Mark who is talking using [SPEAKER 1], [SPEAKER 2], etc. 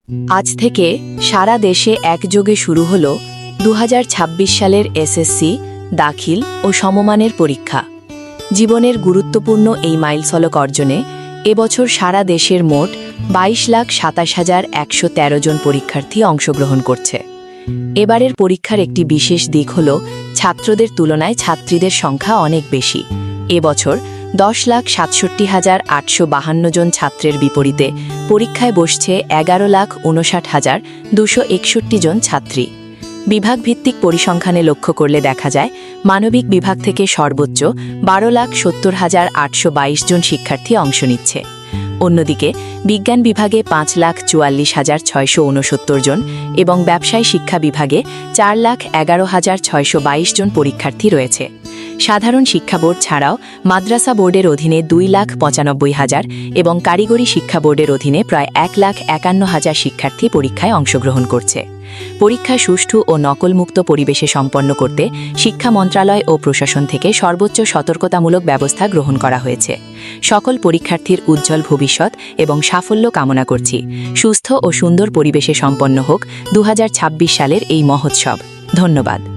[SPEAKER 1] আজ থেকে সারা দেশে একযোগে শুরু হল 2026 সালের এসএসসি, দাখিল ও সমমানের পরীক্ষা। জীবনের গুরুত্বপূর্ণ এই মাইলফলক অর্জনে এবছর সারা দেশের মোট 22,27,113 জন পরীক্ষার্থী অংশগ্রহণ করছে। এবারের পরীক্ষার একটি বিশেষ দিক হল ছাত্রদের তুলনায় ছাত্রীদের সংখ্যা অনেক বেশি। এবছর 10,67,852 জন ছাত্রের বিপরীতে পরীক্ষায় বসছে 11,59,261 জন ছাত্রী। বিভাগভিত্তিক পরিসংখ্যানে লক্ষ্য করলে দেখা যায় মানবিক বিভাগ থেকে সর্বোচ্চ 12,70,822 জন শিক্ষার্থী অংশ নিচ্ছে। অন্যদিকে বিজ্ঞান বিভাগে 5,44,669 জন এবং ব্যবসায় শিক্ষা বিভাগে 4,11,622 জন পরীক্ষার্থী রয়েছে। সাধারণ শিক্ষা বোর্ড ছাড়াও মাদ্রাসা বোর্ডের অধীনে 2,95,000 এবং কারিগরি শিক্ষা বোর্ডের অধীনে প্রায় 1,51,000 শিক্ষার্থী পরীক্ষায় অংশগ্রহণ করছে। পরীক্ষা সুষ্ঠু ও নকলমুক্ত পরিবেশে সম্পন্ন করতে শিক্ষা মন্ত্রণালয় ও প্রশাসন থেকে সর্বোচ্চ সতর্কতামূলক ব্যবস্থা গ্রহণ করা হয়েছে। সকল পরীক্ষার্থীর উজ্জ্বল ভবিষ্যৎ এবং সাফল্য কামনা করছি। সুস্থ ও সুন্দর পরিবেশে সম্পন্ন হোক 2026 সালের এই মহোৎসব। ধন্যবাদ।